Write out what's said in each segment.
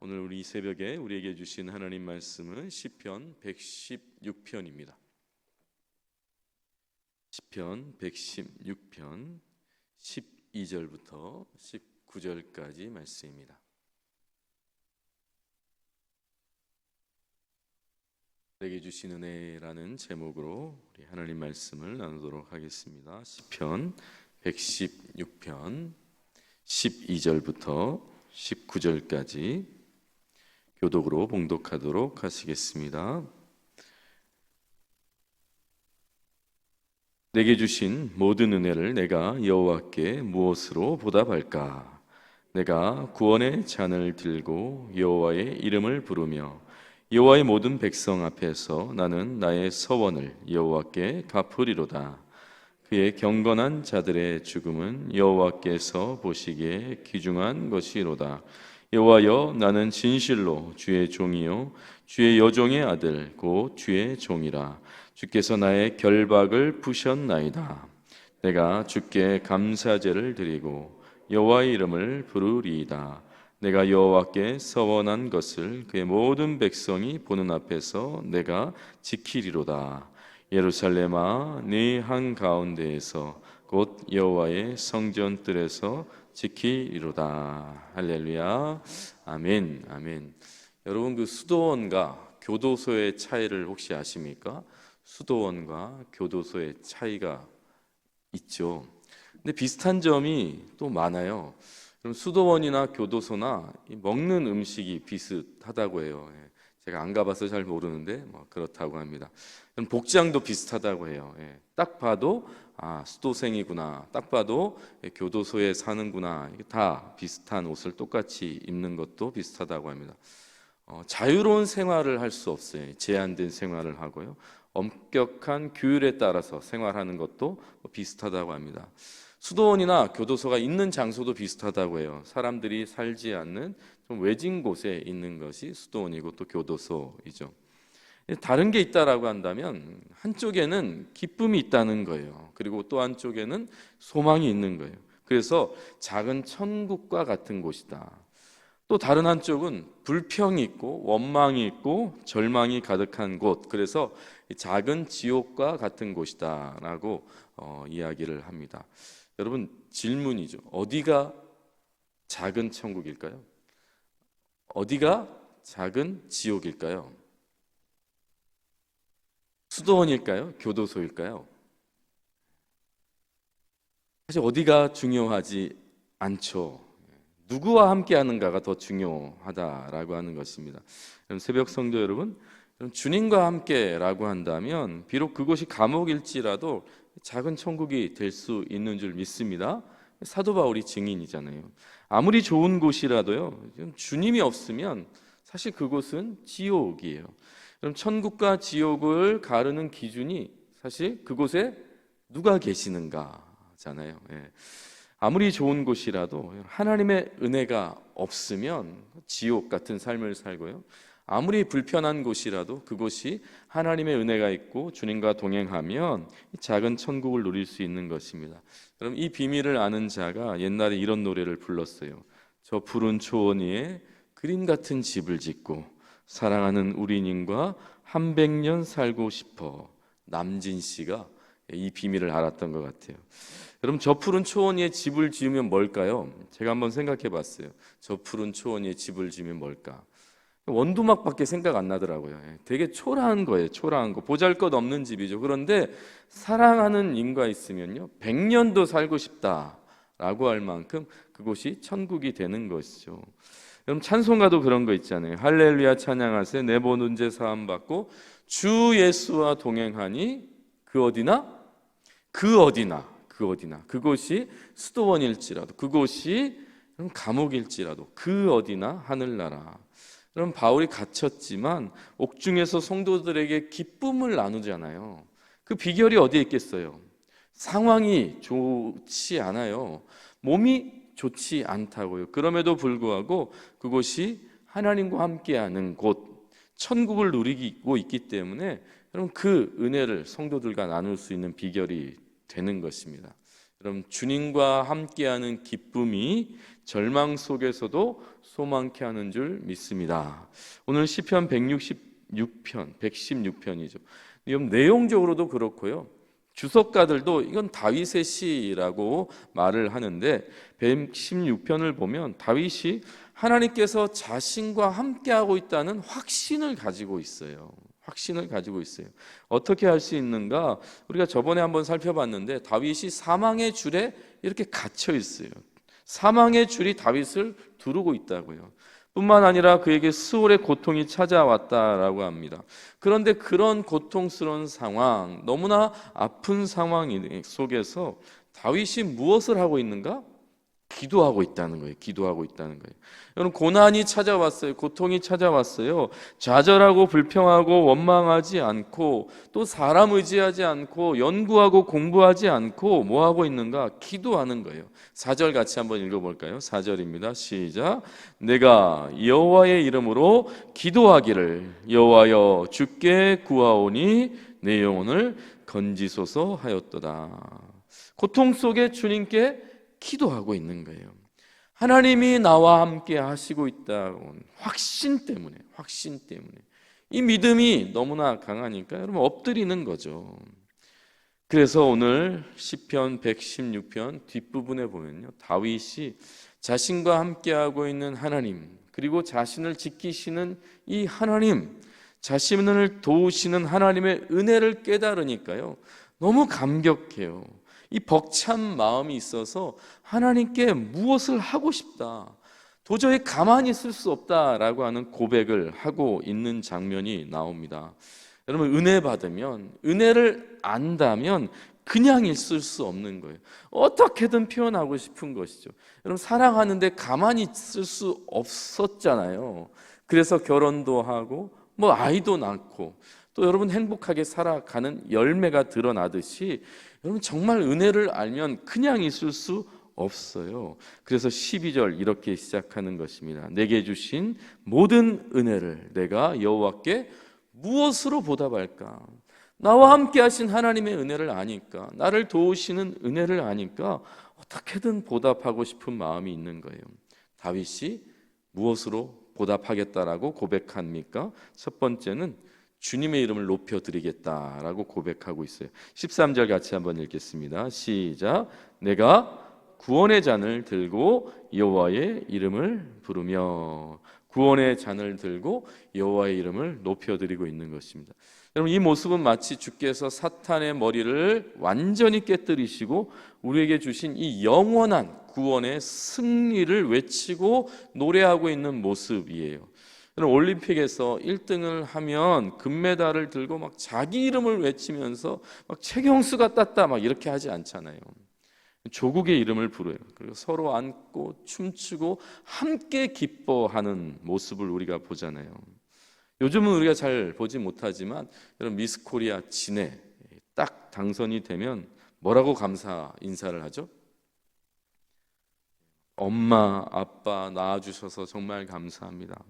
오늘 우리 새벽에 우리에게 주신 하나님 말씀은 시편 116편입니다. 시편 116편 12절부터 19절까지 말씀입니다. 우리에게 주신 은혜라는 제목으로 우리 하나님 말씀을 나누도록 하겠습니다. 시편 116편 12절부터 19절까지 교독으로 봉독하도록 하시겠습니다. 내게 주신 모든 은혜를 내가 여호와께 무엇으로 보답할까? 내가 구원의 잔을 들고 여호와의 이름을 부르며 여호와의 모든 백성 앞에서 나는 나의 서원을 여호와께 갚으리로다. 그의 경건한 자들의 죽음은 여호와께서 보시기에 귀중한 것이로다. 여호와여, 나는 진실로 주의 종이요 주의 여종의 아들 곧 주의 종이라. 주께서 나의 결박을 푸셨나이다. 내가 주께 감사제를 드리고 여호와의 이름을 부르리이다. 내가 여호와께 서원한 것을 그의 모든 백성이 보는 앞에서 내가 지키리로다. 예루살렘아, 네 한가운데에서 곧 여호와의 성전뜰에서 지키리로다. 할렐루야. 아멘. 아멘. 여러분, 그 수도원과 교도소의 차이를 혹시 아십니까? 수도원과 교도소의 차이가 있죠. 근데 비슷한 점이 또 많아요. 그럼 수도원이나 교도소나 먹는 음식이 비슷하다고 해요. 제가 안 가봐서 잘 모르는데 그렇다고 합니다. 복장도 비슷하다고 해요. 딱 봐도 수도생이구나, 딱 봐도 교도소에 사는구나, 다 비슷한 옷을 똑같이 입는 것도 비슷하다고 합니다. 자유로운 생활을 할 수 없어요. 제한된 생활을 하고요. 엄격한 규율에 따라서 생활하는 것도 비슷하다고 합니다. 수도원이나 교도소가 있는 장소도 비슷하다고 해요. 사람들이 살지 않는 좀 외진 곳에 있는 것이 수도원이고 또 교도소이죠. 다른 게 있다라고 한다면 한쪽에는 기쁨이 있다는 거예요. 그리고 또 한쪽에는 소망이 있는 거예요. 그래서 작은 천국과 같은 곳이다. 또 다른 한쪽은 불평이 있고 원망이 있고 절망이 가득한 곳, 그래서 작은 지옥과 같은 곳이다라고 이야기를 합니다. 여러분, 질문이죠. 어디가 작은 천국일까요? 어디가 작은 지옥일까요? 수도원일까요? 교도소일까요? 사실 어디가 중요하지 않죠. 누구와 함께 하는가가 더 중요하다라고 하는 것입니다. 새벽 성도 여러분, 주님과 함께라고 한다면 비록 그곳이 감옥일지라도 작은 천국이 될 수 있는 줄 믿습니다. 사도 바울이 증인이잖아요. 아무리 좋은 곳이라도요, 주님이 없으면 사실 그곳은 지옥이에요. 그럼 천국과 지옥을 가르는 기준이 사실 그곳에 누가 계시는가잖아요. 아무리 좋은 곳이라도 하나님의 은혜가 없으면 지옥 같은 삶을 살고요. 아무리 불편한 곳이라도 그곳이 하나님의 은혜가 있고 주님과 동행하면 작은 천국을 누릴 수 있는 것입니다. 그럼 이 비밀을 아는 자가 옛날에 이런 노래를 불렀어요. 저 푸른 초원 위에 그림 같은 집을 짓고 사랑하는 우리님과 100년 살고 싶어. 남진 씨가 이 비밀을 알았던 것 같아요. 여러분, 저 푸른 초원 위에 집을 지으면 뭘까요? 제가 한번 생각해 봤어요. 저 푸른 초원 위에 집을 지으면 뭘까? 원두막밖에 생각 안 나더라고요. 되게 초라한 거예요. 초라한 거. 보잘것없는 집이죠. 그런데 사랑하는 인과 있으면요, 100년도 살고 싶다라고 할 만큼 그곳이 천국이 되는 것이죠. 여러분, 찬송가도 그런 거 있잖아요. 할렐루야 찬양하세, 내 모든 죄 사함 받고 주 예수와 동행하니 그 어디나 그곳이 수도원일지라도, 그곳이 감옥일지라도, 그 어디나 하늘나라. 그럼 바울이 갇혔지만 옥중에서 성도들에게 기쁨을 나누잖아요. 그 비결이 어디에 있겠어요? 상황이 좋지 않아요. 몸이 좋지 않다고요. 그럼에도 불구하고 그곳이 하나님과 함께하는 곳, 천국을 누리고 있기 때문에 여러분, 그 은혜를 성도들과 나눌 수 있는 비결이 되는 것입니다. 여러분, 주님과 함께하는 기쁨이 절망 속에서도 소망케 하는 줄 믿습니다. 오늘 시편 116편, 116편이죠. 내용적으로도 그렇고요. 주석가들도 이건 다윗의 시라고 말을 하는데 116편을 보면 다윗이 하나님께서 자신과 함께하고 있다는 확신을 가지고 있어요. 확신을 가지고 있어요. 어떻게 할 수 있는가? 우리가 저번에 한번 살펴봤는데 다윗이 사망의 줄에 이렇게 갇혀 있어요. 사망의 줄이 다윗을 두르고 있다고요. 뿐만 아니라 그에게 수월의 고통이 찾아왔다라고 합니다. 그런데 그런 고통스러운 상황, 너무나 아픈 상황 속에서 다윗이 무엇을 하고 있는가? 기도하고 있다는 거예요. 기도하고 있다는 거예요. 여러분, 고난이 찾아왔어요. 고통이 찾아왔어요. 좌절하고 불평하고 원망하지 않고 또 사람 의지하지 않고 연구하고 공부하지 않고 뭐 하고 있는가? 기도하는 거예요. 4절 같이 한번 읽어볼까요? 4절입니다. 시작. 내가 여호와의 이름으로 기도하기를 여호와여 주께 구하오니 내 영혼을 건지소서 하였도다. 고통 속에 주님께 기도하고 있는 거예요. 하나님이 나와 함께 하시고 있다고 확신 때문에 이 믿음이 너무나 강하니까 여러분 엎드리는 거죠. 그래서 오늘 시편 116편 뒷부분에 보면요, 다윗이 자신과 함께하고 있는 하나님, 그리고 자신을 지키시는 이 하나님, 자신을 도우시는 하나님의 은혜를 깨달으니까요, 너무 감격해요. 이 벅찬 마음이 있어서 하나님께 무엇을 하고 싶다, 도저히 가만히 있을 수 없다라고 하는 고백을 하고 있는 장면이 나옵니다. 여러분, 은혜 받으면, 은혜를 안다면 그냥 있을 수 없는 거예요. 어떻게든 표현하고 싶은 것이죠. 여러분, 사랑하는데 가만히 있을 수 없었잖아요. 그래서 결혼도 하고 뭐 아이도 낳고 또 여러분 행복하게 살아가는 열매가 드러나듯이 여러분 정말 은혜를 알면 그냥 있을 수 없어요. 그래서 12절 이렇게 시작하는 것입니다. 내게 주신 모든 은혜를 내가 여호와께 무엇으로 보답할까? 나와 함께 하신 하나님의 은혜를 아니까, 나를 도우시는 은혜를 아니까 어떻게든 보답하고 싶은 마음이 있는 거예요. 다윗이 무엇으로 보답하겠다라고 고백합니까? 첫 번째는 주님의 이름을 높여드리겠다라고 고백하고 있어요. 13절 같이 한번 읽겠습니다. 시작. 내가 구원의 잔을 들고 여호와의 이름을 부르며, 구원의 잔을 들고 여호와의 이름을 높여드리고 있는 것입니다. 여러분, 이 모습은 마치 주께서 사탄의 머리를 완전히 깨뜨리시고 우리에게 주신 이 영원한 구원의 승리를 외치고 노래하고 있는 모습이에요. 올림픽에서 1등을 하면 금메달을 들고 막 자기 이름을 외치면서 막 최경수가 땄다 막 이렇게 하지 않잖아요. 조국의 이름을 부르요. 그리고 서로 안고 춤추고 함께 기뻐하는 모습을 우리가 보잖아요. 요즘은 우리가 잘 보지 못하지만 여러분, 미스 코리아 진해 딱 당선이 되면 뭐라고 감사 인사를 하죠? 엄마, 아빠 낳아주셔서 정말 감사합니다.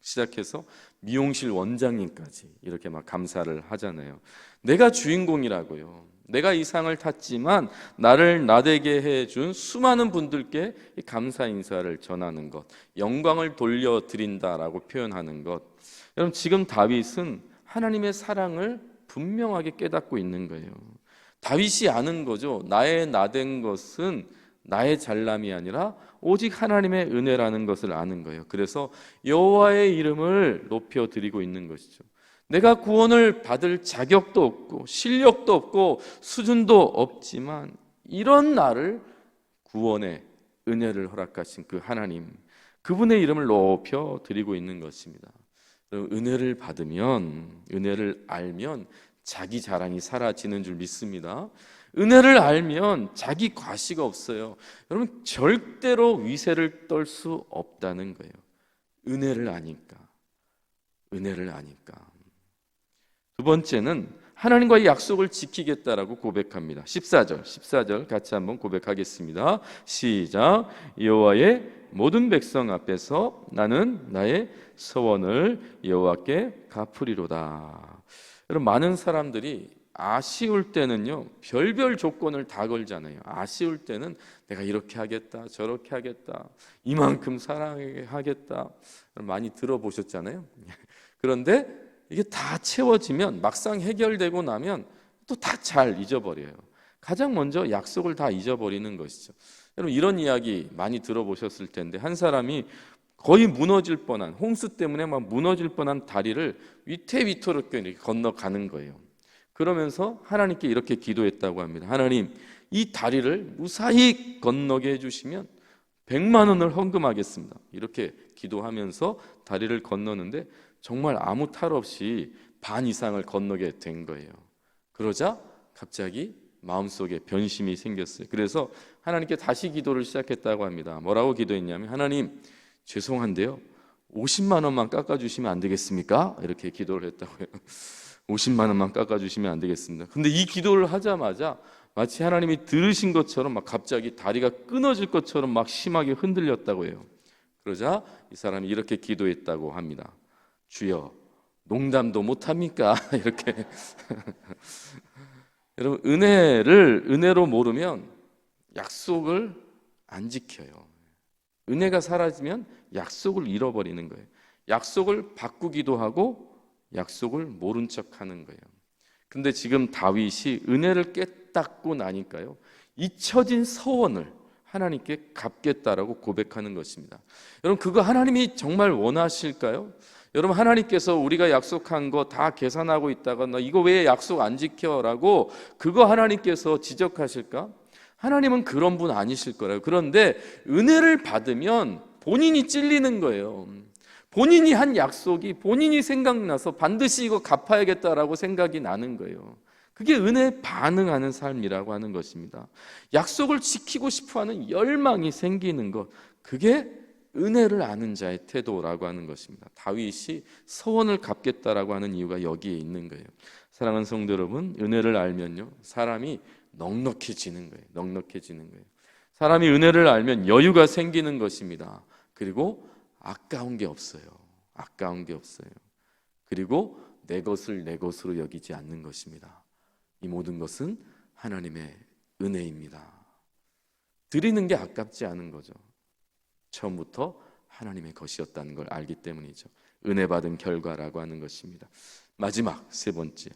시작해서 미용실 원장님까지 이렇게 막 감사를 하잖아요. 내가 주인공이라고요. 내가 이 상을 탔지만 나를 나되게 해준 수많은 분들께 감사 인사를 전하는 것, 영광을 돌려드린다라고 표현하는 것. 여러분, 지금 다윗은 하나님의 사랑을 분명하게 깨닫고 있는 거예요. 다윗이 아는 거죠. 나의 나된 것은 나의 잘남이 아니라 오직 하나님의 은혜라는 것을 아는 거예요. 그래서 여호와의 이름을 높여드리고 있는 것이죠. 내가 구원을 받을 자격도 없고 실력도 없고 수준도 없지만 이런 나를 구원의 은혜를 허락하신 그 하나님, 그분의 이름을 높여드리고 있는 것입니다. 은혜를 받으면, 은혜를 알면 자기 자랑이 사라지는 줄 믿습니다. 은혜를 알면 자기 과시가 없어요. 여러분, 절대로 위세를 떨 수 없다는 거예요. 은혜를 아니까. 은혜를 아니까. 두 번째는 하나님과의 약속을 지키겠다라고 고백합니다. 14절 같이 한번 고백하겠습니다. 시작. 여호와의 모든 백성 앞에서 나는 나의 서원을 여호와께 갚으리로다. 여러분, 많은 사람들이 아쉬울 때는요, 별별 조건을 다 걸잖아요. 아쉬울 때는 내가 이렇게 하겠다, 저렇게 하겠다, 이만큼 사랑하겠다, 많이 들어보셨잖아요. 그런데 이게 다 채워지면, 막상 해결되고 나면 또 다 잘 잊어버려요. 가장 먼저 약속을 다 잊어버리는 것이죠. 여러분, 이런 이야기 많이 들어보셨을 텐데, 한 사람이 거의 무너질 뻔한, 홍수 때문에 막 무너질 뻔한 다리를 위태위태롭게 이렇게 건너가는 거예요. 그러면서 하나님께 이렇게 기도했다고 합니다. 하나님, 이 다리를 무사히 건너게 해주시면 100만 원을 헌금하겠습니다. 이렇게 기도하면서 다리를 건너는데 정말 아무 탈 없이 반 이상을 건너게 된 거예요. 그러자 갑자기 마음속에 변심이 생겼어요. 그래서 하나님께 다시 기도를 시작했다고 합니다. 뭐라고 기도했냐면, 하나님, 죄송한데요, 50만 원만 깎아주시면 안 되겠습니까? 이렇게 기도를 했다고요. 50만 원만 깎아주시면 안 되겠습니다. 근데 이 기도를 하자마자 마치 하나님이 들으신 것처럼 막 갑자기 다리가 끊어질 것처럼 막 심하게 흔들렸다고 해요. 그러자 이 사람이 이렇게 기도했다고 합니다. 주여, 농담도 못합니까? 이렇게. 여러분, 은혜로 모르면 약속을 안 지켜요. 은혜가 사라지면 약속을 잃어버리는 거예요. 약속을 바꾸기도 하고 약속을 모른 척하는 거예요. 근데 지금 다윗이 은혜를 깨닫고 나니까요, 잊혀진 서원을 하나님께 갚겠다라고 고백하는 것입니다. 여러분, 그거 하나님이 정말 원하실까요? 여러분, 하나님께서 우리가 약속한 거 다 계산하고 있다가 너 이거 왜 약속 안 지켜라고 그거 하나님께서 지적하실까? 하나님은 그런 분 아니실 거라고. 그런데 은혜를 받으면 본인이 찔리는 거예요. 본인이 한 약속이 본인이 생각나서 반드시 이거 갚아야겠다라고 생각이 나는 거예요. 그게 은혜에 반응하는 삶이라고 하는 것입니다. 약속을 지키고 싶어하는 열망이 생기는 것, 그게 은혜를 아는 자의 태도라고 하는 것입니다. 다윗이 서원을 갚겠다라고 하는 이유가 여기에 있는 거예요. 사랑하는 성도 여러분, 은혜를 알면요, 사람이 넉넉해지는 거예요. 넉넉해지는 거예요. 사람이 은혜를 알면 여유가 생기는 것입니다. 그리고 아까운 게 없어요. 아까운 게 없어요. 그리고 내 것을 내 것으로 여기지 않는 것입니다. 이 모든 것은 하나님의 은혜입니다. 드리는 게 아깝지 않은 거죠. 처음부터 하나님의 것이었다는 걸 알기 때문이죠. 은혜 받은 결과라고 하는 것입니다. 마지막 세 번째,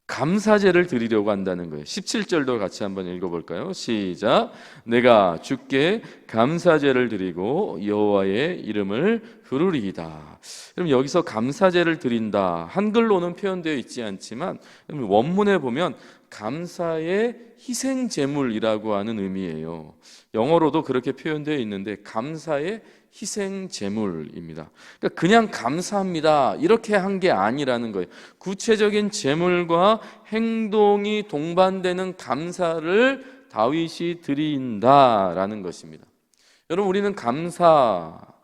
감사제를 드리려고 한다는 거예요. 17절도 같이 한번 읽어볼까요? 시작. 내가 주께 감사제를 드리고 여호와의 이름을 부르리이다. 그럼 여기서 감사제를 드린다, 한글로는 표현되어 있지 않지만 원문에 보면 감사의 희생 제물이라고 하는 의미예요. 영어로도 그렇게 표현되어 있는데 감사의 희생 제물입니다. 그러니까 그냥 감사합니다 이렇게 한 게 아니라는 거예요. 구체적인 제물과 행동이 동반되는 감사를 다윗이 드린다라는 것입니다. 여러분, 우리는 감사가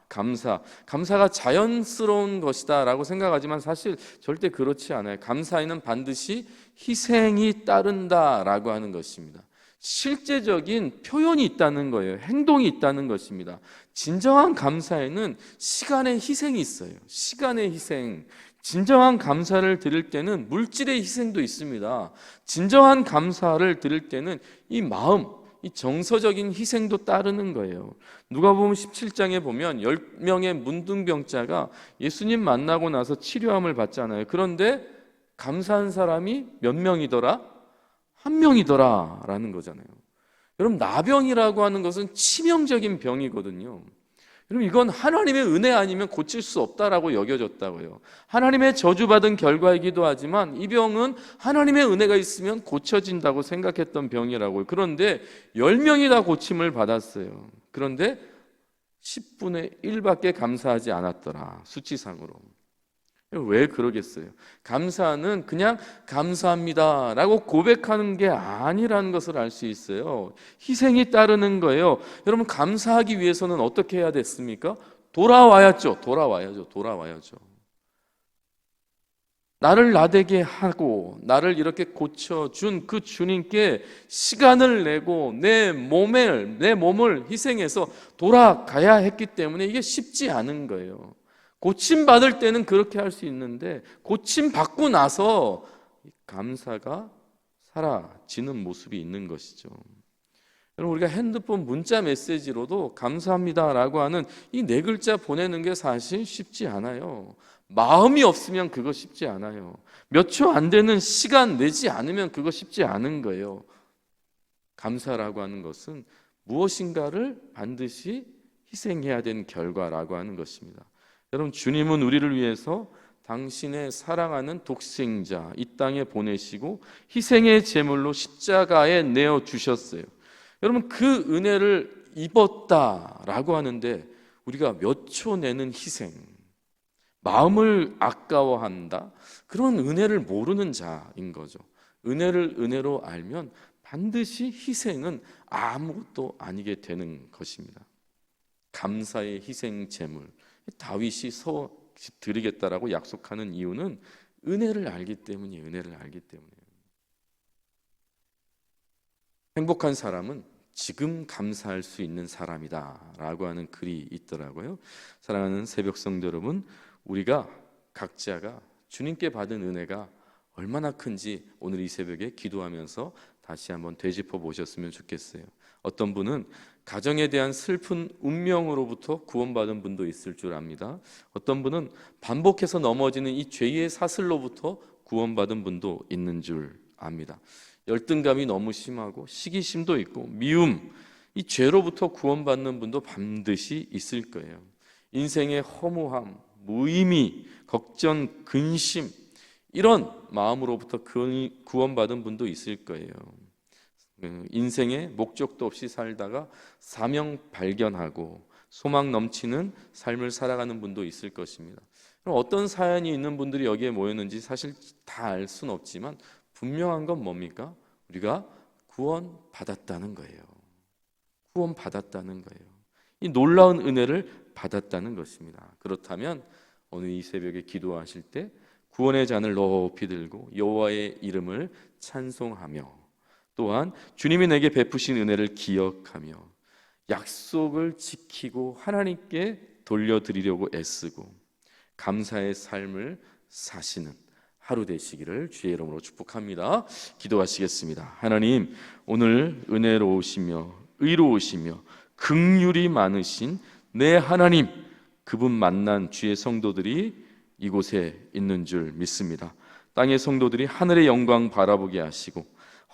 자연스러운 것이다라고 생각하지만 사실 절대 그렇지 않아요. 감사에는 반드시 희생이 따른다라고 하는 것입니다. 실제적인 표현이 있다는 거예요. 행동이 있다는 것입니다. 진정한 감사에는 시간의 희생이 있어요. 시간의 희생. 진정한 감사를 드릴 때는 물질의 희생도 있습니다. 진정한 감사를 드릴 때는 이 마음, 이 정서적인 희생도 따르는 거예요. 누가복음 17장에 보면 10명의 문둥병자가 예수님 만나고 나서 치료함을 받잖아요. 그런데 감사한 사람이 몇 명이더라? 한 명이더라 라는 거잖아요. 여러분, 나병이라고 하는 것은 치명적인 병이거든요. 여러분, 이건 하나님의 은혜 아니면 고칠 수 없다라고 여겨졌다고요. 하나님의 저주받은 결과이기도 하지만 이 병은 하나님의 은혜가 있으면 고쳐진다고 생각했던 병이라고요. 그런데 10명이 다 고침을 받았어요. 그런데 10분의 1밖에 감사하지 않았더라, 수치상으로. 왜 그러겠어요? 감사는 그냥 감사합니다 라고 고백하는 게 아니라는 것을 알 수 있어요. 희생이 따르는 거예요. 여러분, 감사하기 위해서는 어떻게 해야 됐습니까? 돌아와야죠. 나를 나되게 하고 나를 이렇게 고쳐준 그 주님께 시간을 내고 내 몸을 희생해서 돌아가야 했기 때문에 이게 쉽지 않은 거예요. 고침받을 때는 그렇게 할 수 있는데 고침받고 나서 감사가 사라지는 모습이 있는 것이죠. 여러분, 우리가 핸드폰 문자 메시지로도 감사합니다라고 하는 이 네 글자 보내는 게 사실 쉽지 않아요. 마음이 없으면 그거 쉽지 않아요. 몇 초 안 되는 시간 내지 않으면 그거 쉽지 않은 거예요. 감사라고 하는 것은 무엇인가를 반드시 희생해야 되는 결과라고 하는 것입니다. 여러분, 주님은 우리를 위해서 당신의 사랑하는 독생자 이 땅에 보내시고 희생의 제물로 십자가에 내어 주셨어요. 여러분, 그 은혜를 입었다라고 하는데 우리가 몇 초 내는 희생, 마음을 아까워한다, 그런 은혜를 모르는 자인 거죠. 은혜를 은혜로 알면 반드시 희생은 아무것도 아니게 되는 것입니다. 감사의 희생 제물, 다윗이 드리겠다라고 약속하는 이유는 은혜를 알기 때문이에요. 은혜를 알기 때문이에요. 행복한 사람은 지금 감사할 수 있는 사람이다 라고 하는 글이 있더라고요. 사랑하는 새벽 성도 여러분, 우리가 각자가 주님께 받은 은혜가 얼마나 큰지 오늘 이 새벽에 기도하면서 다시 한번 되짚어 보셨으면 좋겠어요. 어떤 분은 가정에 대한 슬픈 운명으로부터 구원받은 분도 있을 줄 압니다. 어떤 분은 반복해서 넘어지는 이 죄의 사슬로부터 구원받은 분도 있는 줄 압니다. 열등감이 너무 심하고 시기심도 있고 미움, 이 죄로부터 구원받는 분도 반드시 있을 거예요. 인생의 허무함, 무의미, 걱정, 근심, 이런 마음으로부터 구원받은 분도 있을 거예요. 인생에 목적도 없이 살다가 사명 발견하고 소망 넘치는 삶을 살아가는 분도 있을 것입니다. 그럼 어떤 사연이 있는 분들이 여기에 모였는지 사실 다 알 수는 없지만 분명한 건 뭡니까? 우리가 구원받았다는 거예요. 구원받았다는 거예요. 이 놀라운 은혜를 받았다는 것입니다. 그렇다면 오늘 이 새벽에 기도하실 때 구원의 잔을 높이 들고 여호와의 이름을 찬송하며 또한 주님이 내게 베푸신 은혜를 기억하며 약속을 지키고 하나님께 돌려드리려고 애쓰고 감사의 삶을 사시는 하루 되시기를 주의 이름으로 축복합니다. 기도하시겠습니다. 하나님, 오늘 은혜로우시며 의로우시며 긍휼이 많으신 내 하나님, 그분 만난 주의 성도들이 이곳에 있는 줄 믿습니다. 땅의 성도들이 하늘의 영광 바라보게 하시고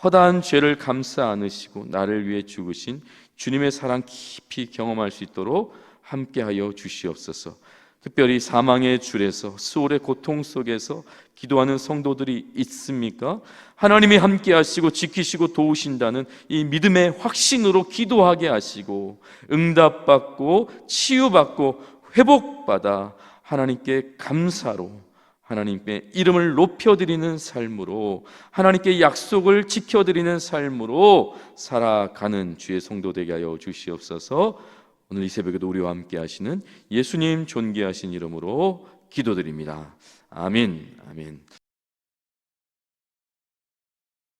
허다한 죄를 감싸 안으시고 나를 위해 죽으신 주님의 사랑 깊이 경험할 수 있도록 함께하여 주시옵소서. 특별히 사망의 줄에서 수월의 고통 속에서 기도하는 성도들이 있습니까? 하나님이 함께하시고 지키시고 도우신다는 이 믿음의 확신으로 기도하게 하시고 응답받고 치유받고 회복받아 하나님께 감사로 하나님께 이름을 높여드리는 삶으로 하나님께 약속을 지켜드리는 삶으로 살아가는 주의 성도 되게 하여 주시옵소서. 오늘 이 새벽에도 우리와 함께 하시는 예수님 존귀하신 이름으로 기도드립니다. 아멘. 아멘.